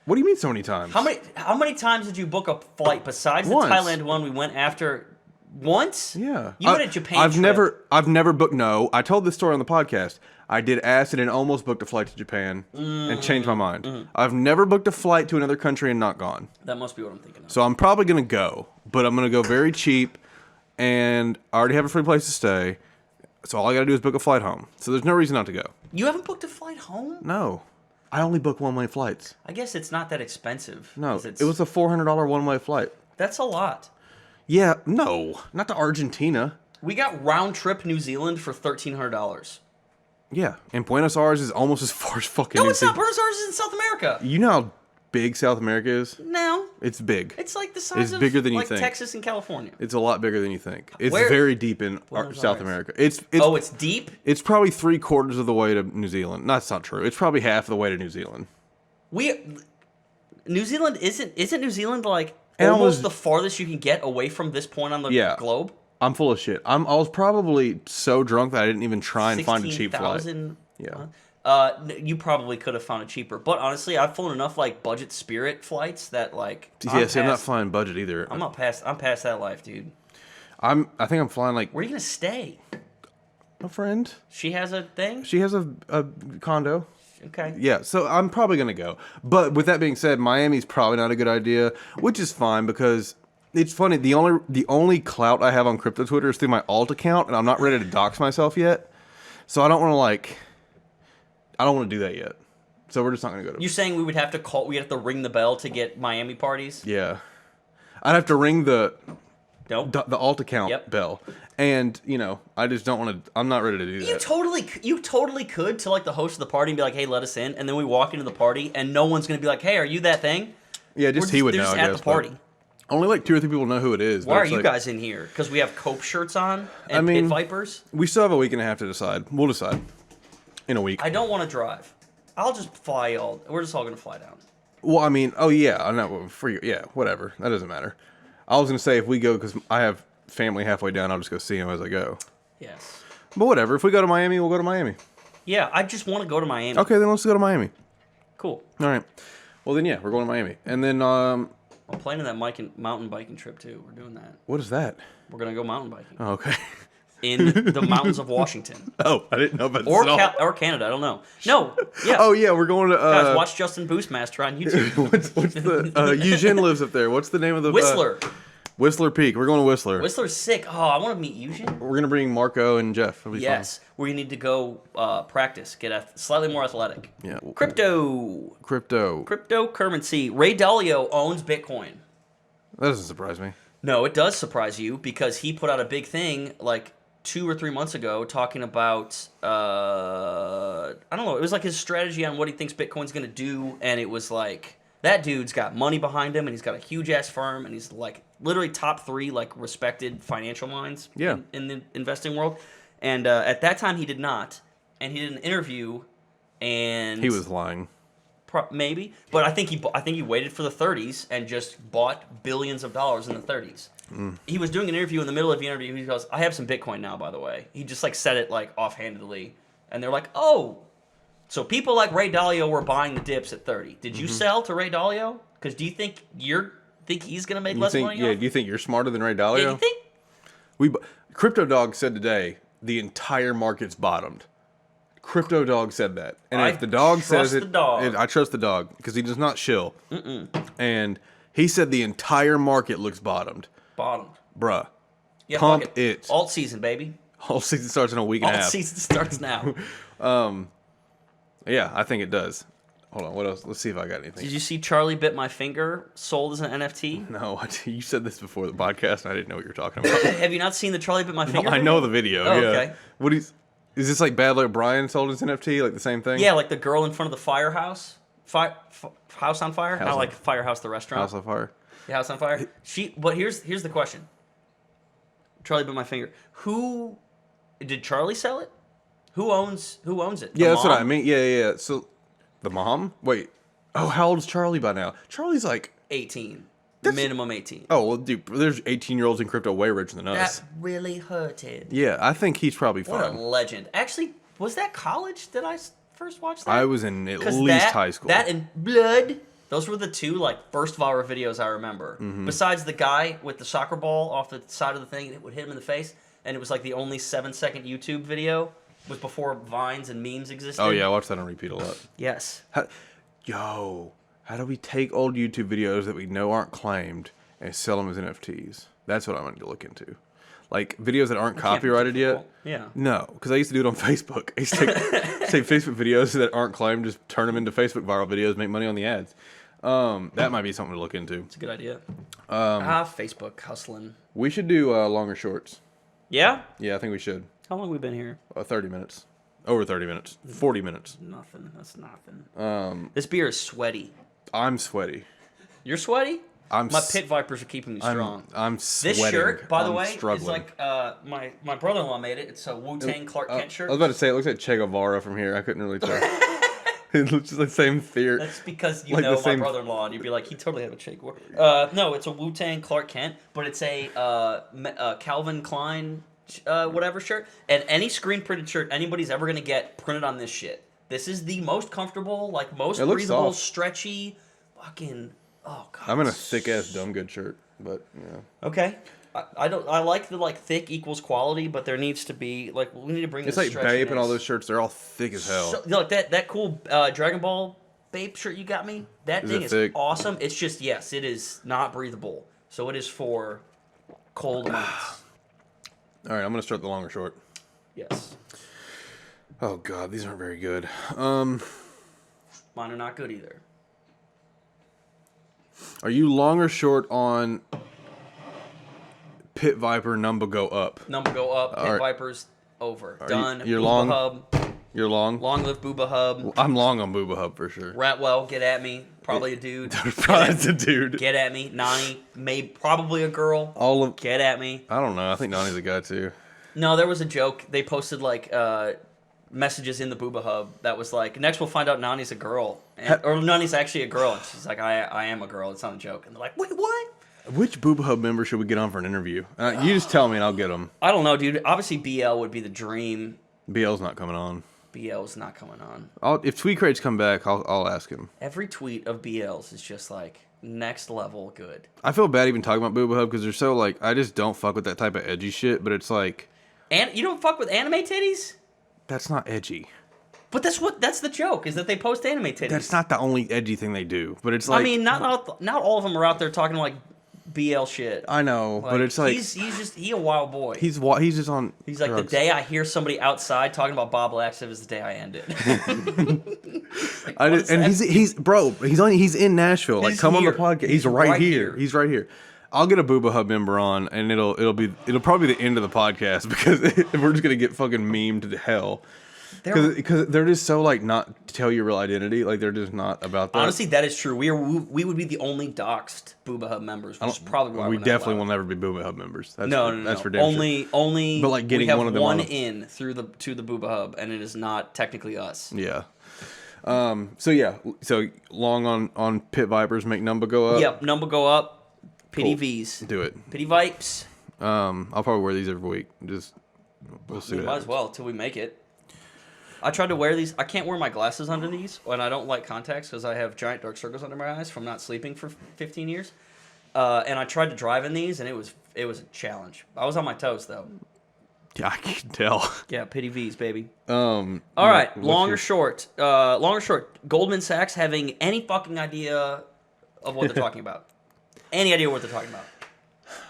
What do you mean so many times? How many times did you book a flight besides Once. the Thailand one we went after? Once? Yeah. You went to Japan. I've never booked. No, I told this story on the podcast. I did acid and almost booked a flight to Japan and changed my mind. I've never booked a flight to another country and not gone. That must be what I'm thinking of. So I'm probably gonna go, but I'm gonna go very cheap, and I already have a free place to stay. So all I gotta do is book a flight home. So there's no reason not to go. You haven't booked a flight home? No, I only book one-way flights. I guess it's not that expensive. No, it was a $400 one-way flight. That's a lot. Yeah, no, not to Argentina. We got round trip New Zealand for $1,300. Yeah, and Buenos Aires is almost as far as fucking. No, it's not. Buenos Aires is in South America. You know how big South America is? No. It's big. It's like the size of bigger than you like think. Texas and California. It's a lot bigger than you think. It's Where? very deep in Buenos South Aires. America. It's deep? It's probably 3/4 of the way to New Zealand. No, that's not true. It's probably half of the way to New Zealand. New Zealand isn't New Zealand like And almost the farthest you can get away from this point on the globe? I'm full of shit. I was probably so drunk that I didn't even try and find a cheap flight. 16,000. Yeah. You probably could have found it cheaper, but honestly, I've flown enough like budget Spirit flights that like. Yeah, see, I'm not flying budget either. I'm past that life, dude. I think I'm flying like Where are you gonna stay? a friend. She has a thing. She has a condo. Okay. Yeah, so I'm probably gonna go. But with that being said, Miami's probably not a good idea, which is fine because it's funny. The only clout I have on crypto Twitter is through my alt account, and I'm not ready to dox myself yet. So I don't want to do that yet. So we're just not gonna go to. You saying we would have to call? We have to ring the bell to get Miami parties? Yeah, I'd have to ring the alt account Yep. bell, and I just don't want to. I'm not ready to do that. You totally could to like the host of the party and be like, "Hey, let us in," and then we walk into the party and no one's gonna be like, "Hey, are you that thing?" Yeah, just he would they're know. Just I at guess, the party. Only like 2 or 3 people know who it is. Why are you guys in here? Because we have Cope shirts on and Pit Vipers. We still have a week and a half to decide. We'll decide in a week. I don't want to drive. I'll just fly y'all. We're just all gonna fly down. Well, I mean, oh yeah, I know. Yeah, whatever. That doesn't matter. I was gonna say if we go because I have family halfway down, I'll just go see them as I go. Yes. But whatever. If we go to Miami, we'll go to Miami. Yeah, I just want to go to Miami. Okay, then let's go to Miami. Cool. All right. Well, then yeah, we're going to Miami, and then I'm planning that mountain biking trip too. We're doing that. what is that? We're gonna go mountain biking Oh, okay. in the mountains of Washington Oh, I didn't know about this at all. or Canada. I don't know. No. Yeah. Oh yeah, we're going to. Guys, watch Justin Boostmaster on YouTube. what's the Eugene lives up there? What's the name of the Whistler. Whistler Peak. We're going to Whistler. Whistler's sick. Oh, I want to meet Eugene. We're gonna bring Marco and Jeff. It'll be Yes, we need to go practice, get slightly more athletic. Yeah. Cryptocurrency. Ray Dalio owns Bitcoin. That doesn't surprise me. No, it does surprise you because he put out a big thing like 2 or 3 months ago talking about I don't know, it was like his strategy on what he thinks Bitcoin's going to do, and it was like that dude's got money behind him and he's got a huge ass firm and he's like literally top 3 like respected financial minds in the investing world. And at that time he did not, and he did an interview and he was lying. Maybe, but I think he waited for the 30s and just bought billions of dollars in the 30s. He was doing an interview in the middle of the interview. He goes, "I have some Bitcoin now, by the way." He just like said it like offhandedly, and they're like, "Oh, so people like Ray Dalio were buying the dips at 30. Did you sell to Ray Dalio? Because do you think he's gonna make less money? Yeah, do you think you're smarter than Ray Dalio? Yeah, you think? Crypto Dog said today the entire market's bottomed. Crypto Dog said that, and if the dog says it, I trust the dog because he does not shill. And he said the entire market looks bottomed. Bottomed, bruh. Yeah, pump it. Alt season, baby. Alt season starts in a week and a half. Alt season starts now. Yeah, I think it does. Hold on, what else? Let's see if I got anything. Did you see Charlie Bit My Finger sold as an NFT? No, you said this before the podcast, and I didn't know what you were talking about. Have you not seen the Charlie Bit My Finger? No, I know the video. Oh, yeah. okay. What is this like? Bad Luck Brian sold his NFT, like the same thing? Yeah, like the girl in front of the firehouse, house on fire. Not like Firehouse the restaurant. House on fire. Yeah, House on Fire. But here's the question. Charlie Bit My Finger. Who did Charlie sell it? Who owns it? Yeah, that's what I mean. Yeah. So the mom? Wait. Oh, how old is Charlie by now? Charlie's like 18. Minimum 18. Oh, well, dude, there's 18-year-olds in crypto way richer than us. That really hurted. Yeah, I think he's probably fine. What a legend. Actually, was that college that I first watched that? I was in at least high school. That and Blood. Those were the two like first viral videos I remember. Besides the guy with the soccer ball off the side of the thing, it would hit him in the face, and it was like the only 7-second YouTube video. Was before Vines and memes existed. Oh yeah, I watched that on repeat a lot. Yes. How do we take old YouTube videos that we know aren't claimed and sell them as NFTs? That's what I wanted to look into. Like videos that aren't copyrighted yet. Yeah. No, because I used to do it on Facebook. I used to take Facebook videos that aren't claimed, just turn them into Facebook viral videos, make money on the ads. That might be something to look into. It's a good idea. Facebook hustling. We should do longer shorts. Yeah? Yeah, I think we should. How long have we been here? 30 minutes. Over 30 minutes. 40 minutes. Nothing. That's nothing. This beer is sweaty. I'm sweaty. You're sweaty? My pit vipers are keeping me strong. I'm sweating. This shirt, by the way, struggling. is like my brother-in-law made it. It's a Wu-Tang Clark Kent shirt. I was about to say it looks like Che Guevara from here. I couldn't really tell. It looks like the same theory. That's because you like know my brother-in-law, and you'd be like, he totally had a Che Guevara. No, it's a Wu-Tang Clark Kent, but it's a Calvin Klein whatever shirt. And any screen printed shirt anybody's ever gonna get printed on this shit. This is the most comfortable, like most breathable, stretchy, fucking. Oh god. I'm in a thick ass dumb good shirt, but yeah. Okay. I don't. I like the like thick equals quality, but there needs to be like we need to bring. It's like Bape and all those shirts. They're all thick as hell. So, like that cool Dragon Ball Bape shirt you got me. That thing is awesome. It's just it is not breathable. So it is for cold months. All right, I'm gonna start the longer short. Yes. Oh god, these aren't very good. Mine are not good either. Are you long or short on Pit Viper number go up? Number go up. Pit Vipers over. Done. You're Booba long. Hub. You're long. Long live Booba Hub. I'm long on Booba Hub for sure. Ratwell, get at me. Probably a dude. Probably a dude. Get at me. Nani, probably a girl. Get at me. I don't know. I think Nani's a guy too. No, there was a joke. They posted like messages in the Booba Hub that was like, next we'll find out Nani's a girl. Or Nani's actually a girl. And she's like, I am a girl. It's not a joke. And they're like, wait, what? Which Booba Hub member should we get on for an interview? You just tell me and I'll get them. I don't know, dude. Obviously, BL would be the dream. BL's not coming on. BL's not coming on. If Tweet Crates come back, I'll ask him. Every tweet of BL's is just like next level good. I feel bad even talking about Booba Hub because they're so like, I just don't fuck with that type of edgy shit, but it's like. And you don't fuck with anime titties? That's not edgy. But that's the joke, is that they post anime titties. That's not the only edgy thing they do, but it's like. I mean, not all of them are out there talking like BL shit. I know, but it's like he's a wild boy. He's just on. He's like, drugs. The day I hear somebody outside talking about Bob Laxtive is the day I end it. He's in Nashville. Like, come on the podcast. He's right here. He's right here. I'll get a Booba Hub member on, and it'll probably be the end of the podcast because we're just gonna get fucking memed to hell. Because they're just so like not to tell your real identity, like they're just not about that. Honestly, that is true. We would be the only doxed Booba Hub members, which is probably why we we're not definitely allowed. will never be Booba Hub members. That's No. for damn sure. Only. But like getting we have one of them one on in through to the Booba Hub, and it is not technically us. Yeah. So long on Pit Vipers make number go up. Yep, number go up. Pity V's. Do it. Pity Vipes. I'll probably wear these every week. We'll see. We might as well till we make it. I tried to wear these. I can't wear my glasses under these, and I don't like contacts because I have giant dark circles under my eyes from not sleeping for 15 years. And I tried to drive in these, and it was a challenge. I was on my toes though. Yeah, I can tell. Yeah, pity V's, baby. All right, long or short. Goldman Sachs having any fucking idea of what they're talking about? Any idea what they're talking about?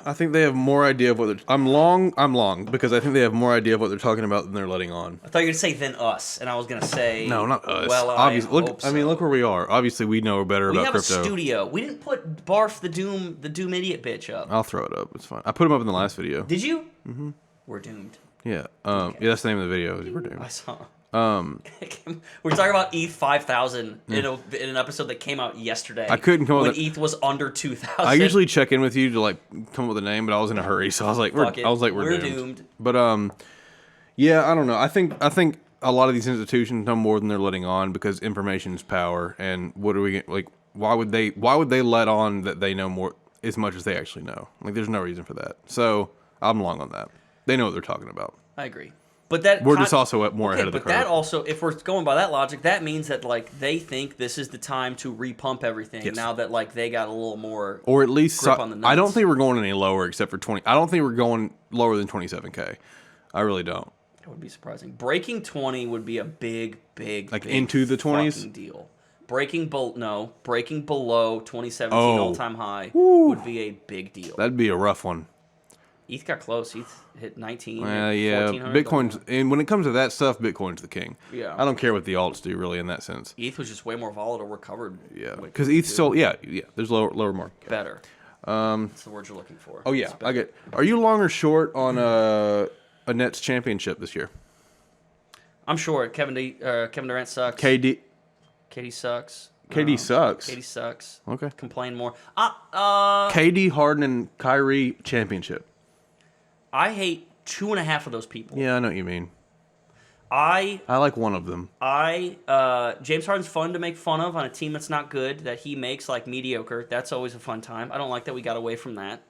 I think they have more idea of what they're... I'm long because I think they have more idea of what they're talking about than they're letting on. I thought you were going to say than us, and I was going to say... No, not us. Well, obviously, hope so. I mean, look where we are. Obviously, we know better about crypto. We have a studio. We didn't put Barf the Doom idiot bitch up. I'll throw it up. It's fine. I put him up in the last video. Did you? Mm-hmm. We're doomed. Yeah. Yeah, that's the name of the video. We're doomed. I saw. We're talking about ETH 5000 in an episode that came out yesterday. I couldn't come up when with ETH was under 2000. I usually check in with you to like come up with a name, but I was in a hurry, so I was like, we're doomed. But yeah, I don't know. I think a lot of these institutions know more than they're letting on because information is power, and what are we like? Why would they let on that they know more as much as they actually know? Like, there's no reason for that. So I'm long on that. They know what they're talking about. I agree. But that we're just also more ahead of the curve. But that also, if we're going by that logic, that means that like they think this is the time to repump everything. Yes. Now that like they got a little more, or at least grip on the nuts. I don't think we're going any lower except for 20. I don't think we're going lower than 27K. I really don't. That would be surprising. Breaking 20 would be a big like into the 20s deal. Breaking below 2017 all-time high would be a big deal. That'd be a rough one. ETH got close. ETH hit 19. Yeah. Bitcoin's, and when it comes to that stuff, Bitcoin's the king. Yeah. I don't care what the alts do, really, in that sense. ETH was just way more volatile. Recovered. Yeah. Because ETH still, there's lower market. Better. That's the word you're looking for. Oh, yeah. I get. Are you long or short on a Nets championship this year? I'm short. Kevin Durant sucks. KD sucks. KD sucks. KD sucks. Okay. Complain more. KD, Harden, and Kyrie championship. I hate 2.5 of those people. Yeah, I know what you mean. I like one of them. James Harden's fun to make fun of on a team that's not good, that he makes like mediocre. That's always a fun time. I don't like that we got away from that.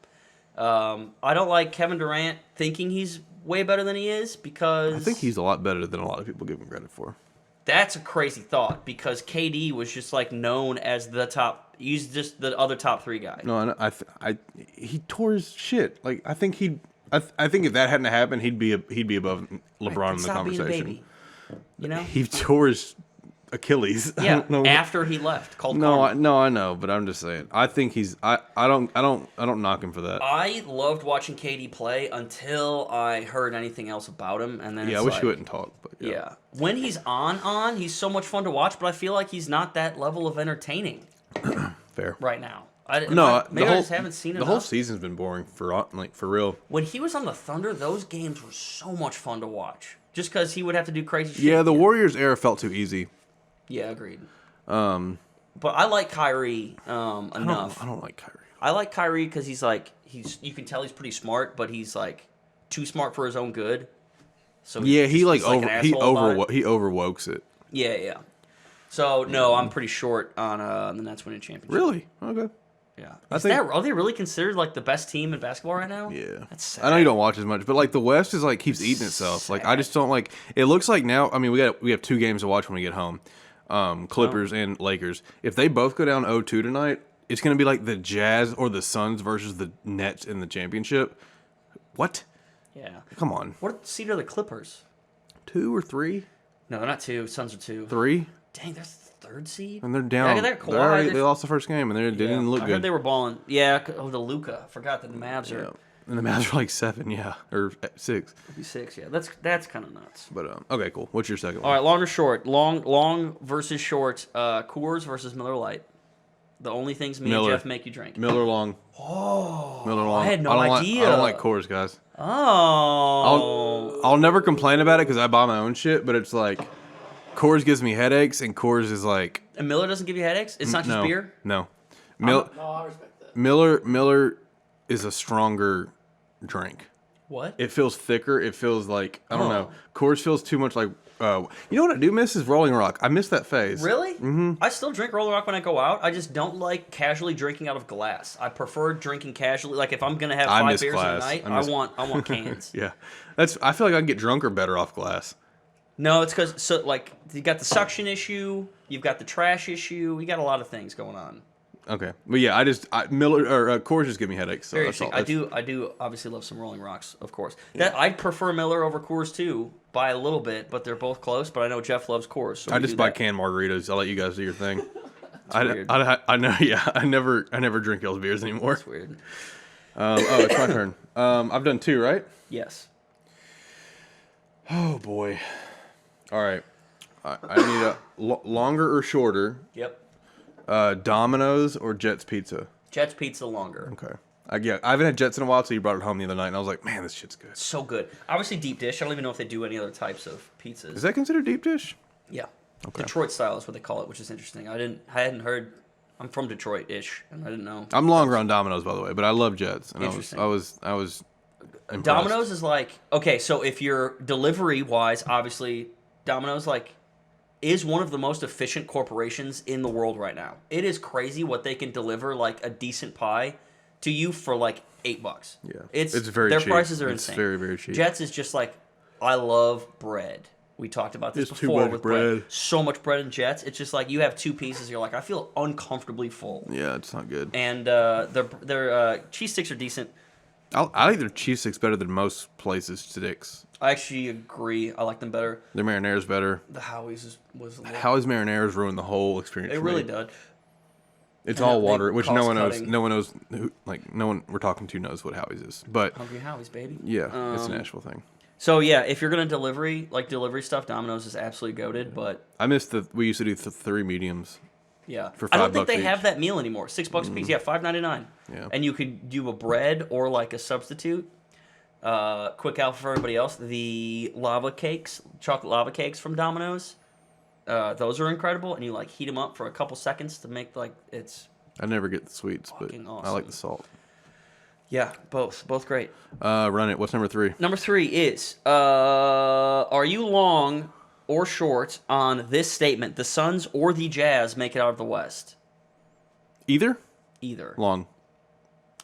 I don't like Kevin Durant thinking he's way better than he is because... I think he's a lot better than a lot of people give him credit for. That's a crazy thought because KD was just like known as the top... He's just the other top 3 guy. No, he tore his shit. Like, I think I think if that hadn't happened, he'd be above LeBron in the conversation. Being a baby, you know, he tore his Achilles. Yeah, after he left. I know, but I'm just saying. I think he's. I don't knock him for that. I loved watching KD play until I heard anything else about him, and then I wish he wouldn't talk. But yeah, when he's on, he's so much fun to watch. But I feel like he's not that level of entertaining. Fair. Right now. I just haven't seen it. The whole season's been boring for real. When he was on the Thunder, those games were so much fun to watch. Just because he would have to do crazy shit. Yeah, the Warriors era felt too easy. Yeah, agreed. But I like Kyrie enough. I don't like Kyrie. I like Kyrie because he's you can tell he's pretty smart, but he's like too smart for his own good. So yeah, he overwokes it. Yeah. So no, I'm pretty short on the Nets winning championship. Really? Okay. Yeah. Are they really considered like the best team in basketball right now? Yeah. That's sad. I know you don't watch as much, but like the West is like keeps eating itself. Sad. Like I just don't like. It looks like now. I mean, we have 2 games to watch when we get home. Clippers and Lakers. If they both go down 0-2 tonight, it's going to be like the Jazz or the Suns versus the Nets in the championship. What? Yeah. Come on. What seed are the Clippers? 2 or 3? No, they're not 2. Suns are 2. 3? Dang, they're 3rd seed? And they're down. They lost the first game, and they didn't look good. I heard they were balling. Yeah, the Luka. I forgot that the Mavs are... And the Mavs are like 7, or 6. It'd be 6, yeah. That's kind of nuts. But okay, cool. What's your second one? All right, long or short? Long versus short. Coors versus Miller Lite. The only things me Miller. and Jeff make you drink. Miller Long. Oh, Miller Long. I had no don't idea. I don't like Coors, guys. Oh. I'll never complain about it because I buy my own shit, but it's like Coors gives me headaches, and Coors is like. And Miller doesn't give you headaches? It's not just beer? No. No, I respect that. Miller is a stronger drink. What? It feels thicker. It feels like I don't Oh. know. Coors feels too much like. You know what I do miss is Rolling Rock. I miss that phase. Really? Mm-hmm. I still drink Rolling Rock when I go out. I just don't like casually drinking out of glass. I prefer drinking casually. Like if I'm gonna have 5 beers glass. a night, I want cans. Yeah, I feel like I can get drunker better off glass. No, it's because you got the suction issue, you've got the trash issue, you got a lot of things going on. Okay, but yeah, Miller or Coors just give me headaches. So Very that's all. interesting. I do obviously love some Rolling Rocks, of course. I prefer Miller over Coors too, by a little bit, but they're both close. But I know Jeff loves Coors. So I just buy canned margaritas. I'll let you guys do your thing. weird. I know. Yeah, I never drink y'all's beers anymore. That's weird. It's my turn. I've done 2, right? Yes. Oh boy. All right. I need a longer or shorter. Yep. Domino's or Jet's Pizza. Jet's Pizza longer. Okay. I haven't had Jets in a while, so you brought it home the other night, and I was like, man, this shit's good. So good. Obviously deep dish. I don't even know if they do any other types of pizzas. Is that considered deep dish? Yeah. Okay. Detroit style is what they call it, which is interesting. I hadn't heard. I'm from Detroit-ish, and I didn't know. I'm longer on Domino's, by the way, but I love Jets. And Interesting. I was impressed. Domino's is like, okay, so if you're delivery-wise, obviously, Domino's is one of the most efficient corporations in the world right now. It is crazy what they can deliver, like a decent pie to you for like $8. Yeah. It's very their cheap. prices are It's insane. very, very cheap. Jets is just like, I love bread. We talked about this It's too before much with bread. So much bread in Jets. It's just like you have 2 pieces. You're like, I feel uncomfortably full. Yeah, it's not good. And their cheese sticks are decent. I like their cheese sticks better than most places' sticks. I actually agree. I like them better. Their marinara's better. The Howie's was a little... Howie's marinara's ruined the whole experience. It for really me. did. It's And all they water, which no one knows. cost-cutting. No one knows who, no one we're talking to knows what Howie's is. But Hungry Howie's, baby. yeah, it's a Nashville thing. So yeah, if you're gonna delivery stuff, Domino's is absolutely goated. But I missed we used to do 3 mediums. yeah, For I don't think $5 they each. have that meal anymore. $6 a piece. Yeah, $5.99. Yeah. And you could do a bread or like a substitute. Quick out for everybody else: the lava cakes, chocolate lava cakes from Domino's. Those are incredible, and you like heat them up for a couple seconds to make it's. I never get the sweets, but Fucking I awesome. like the salt. Yeah, both great. Run it. What's number 3? Number 3 is, are you long or short on this statement? The Suns or the Jazz make it out of the West? Either? Either. Long.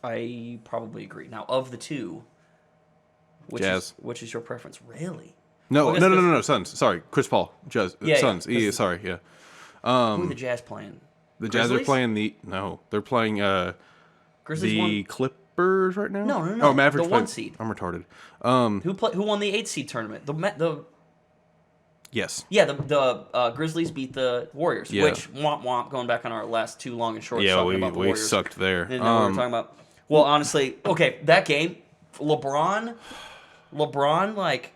I probably agree. Now, of the two, Jazz. which is your preference? Really? No, Well, I guess no. Suns. Sorry, Chris Paul. Jazz. Yeah, Suns. yeah. Yeah, sorry. Yeah. Who are the Jazz playing? The Jazz are Grizzlies? playing they're playing Grizzlies the won? Clippers right now. No. Oh, Mavericks. The 1 playing- seed. I'm retarded. Who won the 8 seed tournament? Yes. The Grizzlies beat the Warriors. Yeah. Which womp going back on our last 2 long and short. Yeah, talking about the we Warriors. sucked there. Didn't know what we were talking about. Well, honestly, okay, that game, LeBron like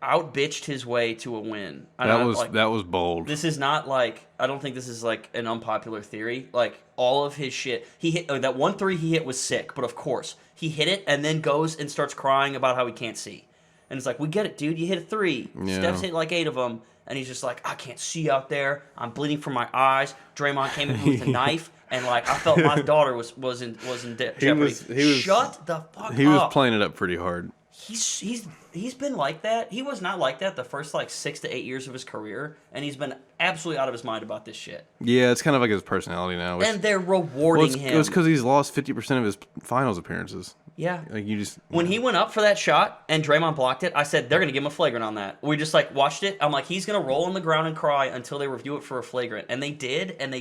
out-bitched his way to a win. That was bold. This is not like, I don't think this is like an unpopular theory. Like all of his shit, he hit that 1 3 he hit was sick, but of course he hit it and then goes and starts crying about how he can't see. And it's like, we get it, dude. You hit a 3. Yeah. Steph's hit like 8 of them. And he's just like, I can't see out there. I'm bleeding from my eyes. Draymond came in with a knife. And like, I felt my daughter was in jeopardy. Shut the fuck up. He was playing it up pretty hard. He's been like that. He was not like that the first like 6 to 8 years of his career. And he's been absolutely out of his mind about this shit. Yeah, it's kind of like his personality now. And they're rewarding him. It was because he's lost 50% of his finals appearances. Yeah. Like you just When he went up for that shot and Draymond blocked it, I said they're gonna give him a flagrant on that. We just like watched it. I'm like, he's gonna roll on the ground and cry until they review it for a flagrant, and they did. And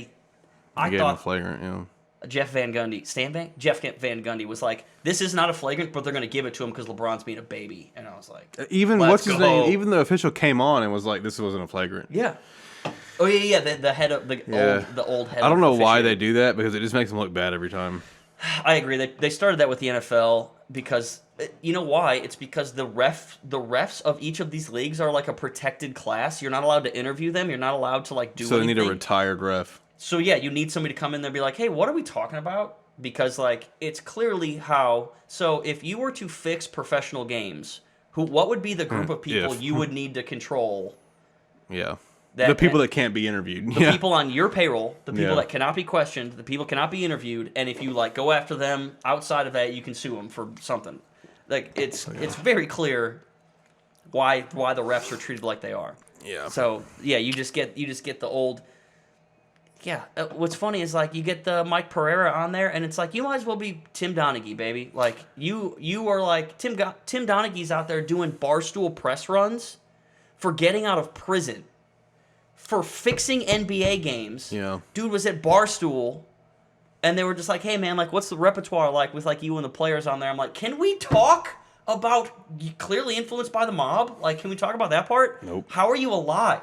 I gave him a thought flagrant. Yeah. Jeff Van Gundy was like, this is not a flagrant, but they're gonna give it to him because LeBron's being a baby. And I was like, Even let's what's his go. name? Even the official came on and was like, "This wasn't a flagrant." Yeah. Oh yeah. The head of the old head. I don't know why they officiating. do that because it just makes them look bad every time. I agree. They started that with the NFL because you know why? It's because the refs of each of these leagues are like a protected class. You're not allowed to interview them. You're not allowed to like do. So they need a anything. retired ref. So yeah, you need somebody to come in there and be like, hey, what are we talking about? Because like it's clearly how. So if you were to fix professional games, what would be the group of people you would need to control? Yeah. The people that can't be interviewed. The people on your payroll, the people that cannot be questioned, the people cannot be interviewed, and if you like go after them outside of that, you can sue them for something. Like it's very clear why the refs are treated like they are. Yeah. So yeah, you just get the old. Yeah. What's funny is like you get the Mike Pereira on there, and it's like you might as well be Tim Donaghy, baby. Like you are like Tim Donaghy's out there doing barstool press runs for getting out of prison. For fixing NBA games, dude was at Barstool, and they were just like, "Hey, man, like, what's the repertoire like with like you and the players on there?" I'm like, "Can we talk about clearly influenced by the mob? Like, can we talk about that part? Nope. How are you alive?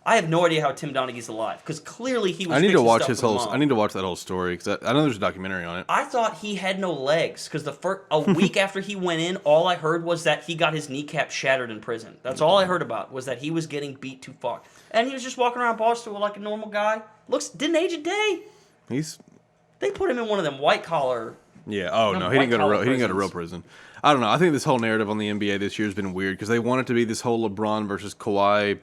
I have no idea how Tim Donaghy's alive because clearly he was. I need to watch his whole. I need to watch that whole story because I know there's a documentary on it. I thought he had no legs because a week after he went in, all I heard was that he got his kneecap shattered in prison. That's all I heard about was that he was getting beat to fuck, and he was just walking around Boston like a normal guy. Didn't age a day. They put him in one of them white collar. Yeah. Oh no, he didn't go to real prison. I don't know. I think this whole narrative on the NBA this year has been weird because they want it to be this whole LeBron versus Kawhi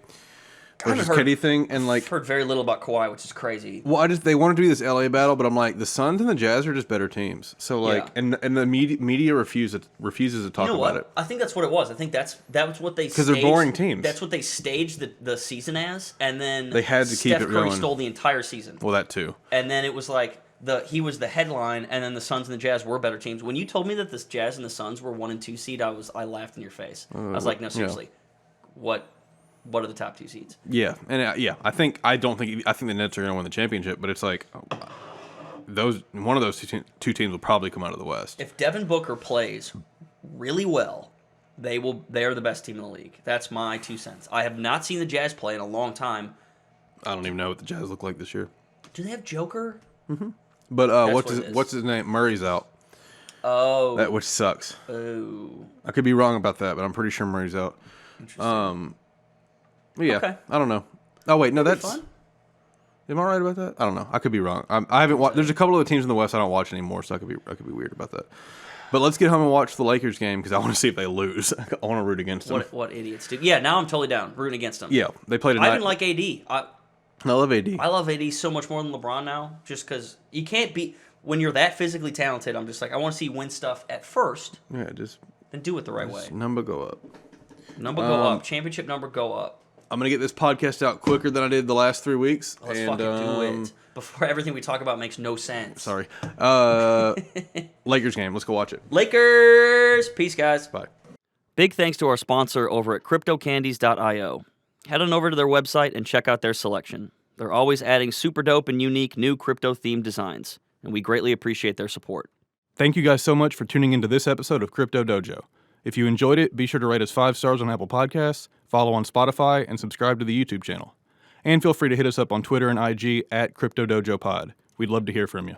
versus KD thing, and like I've heard very little about Kawhi, which is crazy. Well, they wanted to be this LA battle, but I'm like the Suns and the Jazz are just better teams. So like, and the media refuses to talk about it. I think that's what it was. I think that's what they because they're boring teams. That's what they staged the season as, and then they had to keep it going. Steph Curry stole the entire season. Well, that too. And then it was like he was the headline, and then the Suns and the Jazz were better teams. When you told me that the Jazz and the Suns were 1 and 2 seed, I laughed in your face. I was like, no, seriously, what are the top 2 seeds? Yeah, and I think the Nets are going to win the championship, but it's like one of those two teams will probably come out of the West. If Devin Booker plays really well, they are the best team in the league. That's my 2 cents. I have not seen the Jazz play in a long time. I don't even know what the Jazz look like this year. Do they have Joker? Mm-hmm. But what's his name? Murray's out. Oh, which sucks. Oh, I could be wrong about that, but I'm pretty sure Murray's out. Interesting. Yeah, okay. I don't know. Oh wait, no, that's. Fun? Am I right about that? I don't know. I could be wrong. I haven't watched. There's a couple of the teams in the West I don't watch anymore, so I could be weird about that. But let's get home and watch the Lakers game because I want to see if they lose. I want to root against them. What idiots do? Yeah, now I'm totally down rooting against them. Yeah, they played. I even like AD. I love AD. I love AD so much more than LeBron now, just because you can't beat when you're that physically talented. I'm just like I want to see you win stuff at first. Yeah, just then do it the right way. Number go up. Number go up. Championship number go up. I'm going to get this podcast out quicker than I did the last 3 weeks. Let's fucking do it. Before everything we talk about makes no sense. Sorry. Lakers game. Let's go watch it. Lakers. Peace, guys. Bye. Big thanks to our sponsor over at CryptoCandies.io. Head on over to their website and check out their selection. They're always adding super dope and unique new crypto-themed designs, and we greatly appreciate their support. Thank you guys so much for tuning into this episode of Crypto Dojo. If you enjoyed it, be sure to rate us 5 stars on Apple Podcasts, follow on Spotify, and subscribe to the YouTube channel. And feel free to hit us up on Twitter and IG at CryptoDojoPod. We'd love to hear from you.